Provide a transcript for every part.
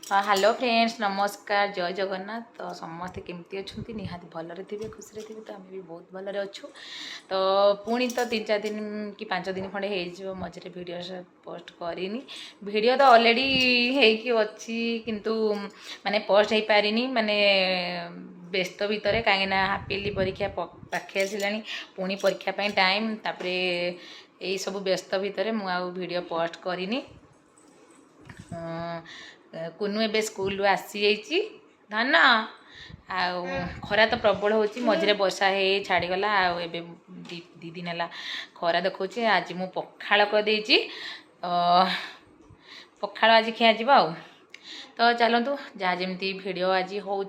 हाँ hello friends नमस्कार जय जगन्नाथ। तो समस्ते केमती अच्छा निहाती भलरे थे खुशी थे तो आम भी बहुत भलरे अच्छु। तो पुणी तो 3-4 दिन कि 5 दिन खंडे हो मझे वीडियो पोस्ट करनी वीडियो तो ऑलरेडी अच्छी किंतु माने पोस्ट हो पारिनी माने व्यस्त भितर कहीं हापिली परीक्षा पाखे आसला पुणी परीक्षा टाइम तापर यही सब व्यस्त भितर मुझे पोस्ट करनी। कुनू ए स्कूल आसी जाइए धन खरा तो प्रबल हो मझे वर्षा है छाड़गला दी दिन है खरा देखा आज मु पखाड़ करदे पखाड़ आज खिया तो चलतु जहाँ जमी भिडियो आज हो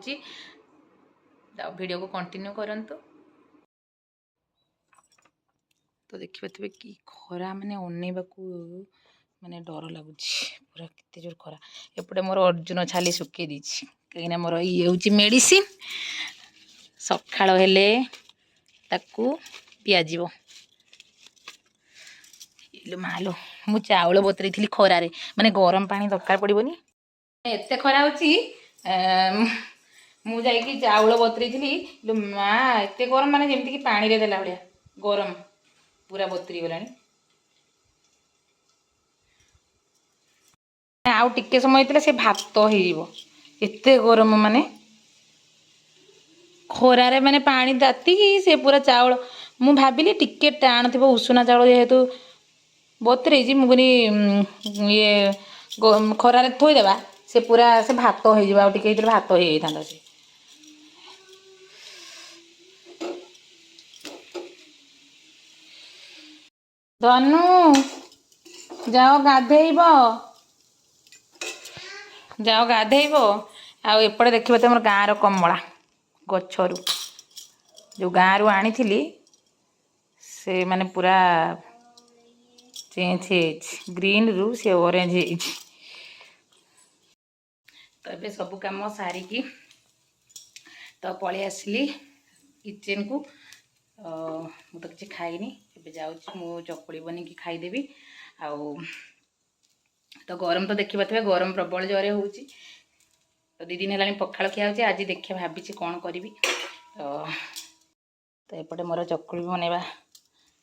भिडियो को कंटिन्यू करंतु। तो देखिए थे कि खरा माने अनेबाकू माने डर लगुच पूरा केते जोर खरा एपटे मोर अर्जुन छाली सुखे दी कहीं मोर ये हूँ मेडिसिन सकाळ हेले ताकू पियाजिव इलो मालो मु चाउल बतरी थी खरारे माने गरम पानी दरकार पड़ोनी एते खरा होची मु जाइकी चाउल बतरी थी माँ एते गरम माने जेमती कि पानी रे देला भलिया गरम पूरा बतरी गलानी आउ टिके समय से भात होते गरम माने खरारे माने पानी ताती से पूरा चाउल मु भाविली टिके टाण थी उषुना चाउल जेहेतु बतरे मुझे ये खरारे थोईदेवा से पूरा से भात हो टिके भात हो जाता से धनु जाओ गाधेब जाओ गाधेब आउे देखिए तो मोर गाँव रमला गचरू जो गाँव आनी से माने पूरा चेंज ग्रीन रु से ऑरेंज तो ये सब कम सारिकी तो पलि आसली किचन को मु तो किसी खाइनी ए जाऊँ चकुड़ी बन कि खाईदेवी आउ तो गरम तो देखा थे गरम प्रबल जरे हो तो 2 दिन है पखाड़ खिया हो आज देखिए भाभी कौन करी तो एपटे मोर चकुड़ी बनवा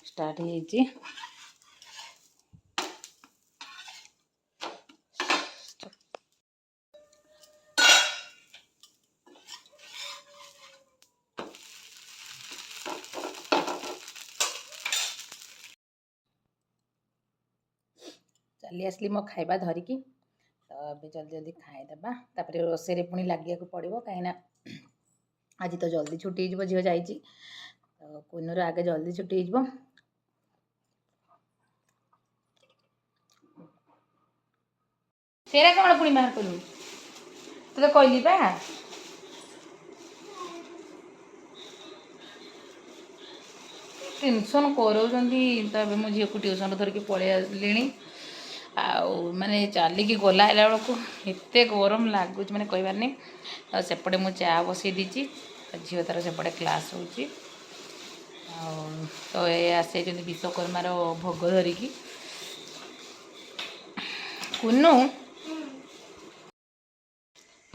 स्टार्ट हो चली आसली मो खाइबा धरिकी तो अभी जल्दी जल्दी खाईदेबा तापर रोषे पुणी लगे पड़ो कहीं आज तो जल्दी छुट्टी हो झील जा तो कुनूर आगे जल्दी छुट्टी हो सेरा कौन पुणी बाहर कलु तो कहली बा टेंशन कर मो झील को ट्यूशन धरिकी पलि आसली माने चलिकी गला है बेलू एत गरम लगुच मैंने कहबार नहीं सेपटे मु चा बसई दीची झील तार सेपटे क्लास हो तो ये आसे विश्वकर्मार भोग धरिकी कुनू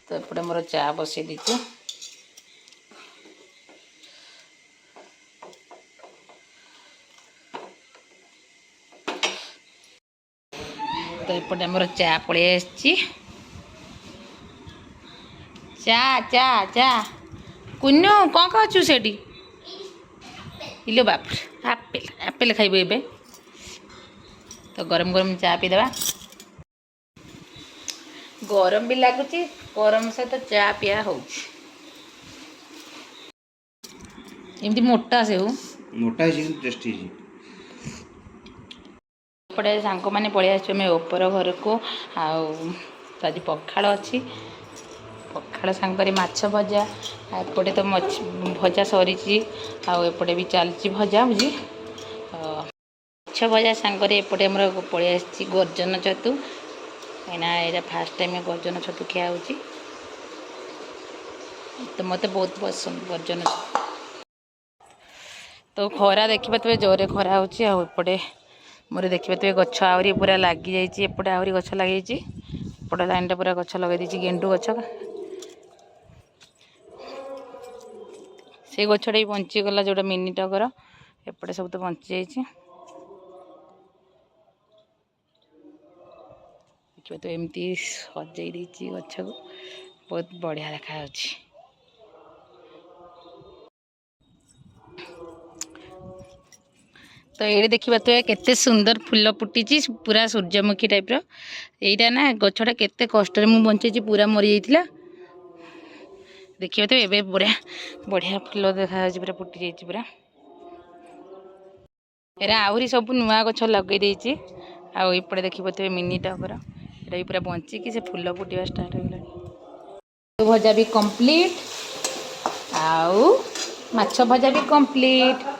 तो एपटे मोर चा बसई दीची तो एपटे आमर चा पलि आसी चा चा चा कुन्नू कौन खाचु से इलो बाप आपेल आपेल खाइब ए तो गरम गरम चा पीदेवा गरम भी लगुच गरम सहित तो चा पिया हो मोटा से हो मोटा टेस्टी एपटे सांग मैंने पलि आमे ओपर घर को आज पखाड़ अच्छी पखाड़ सांगे माछ भजा एपटे तो भजा सरी आउे भी चलती भजा बुझी माछ भजा सांगे एपटे आमर पलि आसी गर्जन छतु कहीं यहाँ फास्ट टाइम गर्जन छतु खिया हो तो मत बहुत पसंद गर्जन तो खरा देखिए जोरे खरा होपटे मोर देखिए गछ आहरी पूरा लगी जाइए एपटे आहरी गछ लगी एपट लाइन पूरा गछ लगे दी गेंडू गछ से गछटा भी बंचीगला जोटा मिनी टगर एपटे सब तो बंची जाइए देखिए तो एमती सजाई देती गछ को बहुत बढ़िया देखा तो ये देखा तो केते सुंदर फूल फुटी पूरा सूर्यमुखी टाइप रहा ना गछटा केते कष्ट मुझे बंचे पूरा मरी जाइए देखिए तो ये बढ़िया बढ़िया फूल देखा पूरा फुटी जाइए पूरा एरा आहरी सब नुआ गछ लगे देती आउपटे देखिए तो मिनी टगर ये भी पूरा बंचिकी से फूल फुटा स्टार्ट हो गला भजा भी कंप्लीट आउ माछ भजा भी कंप्लीट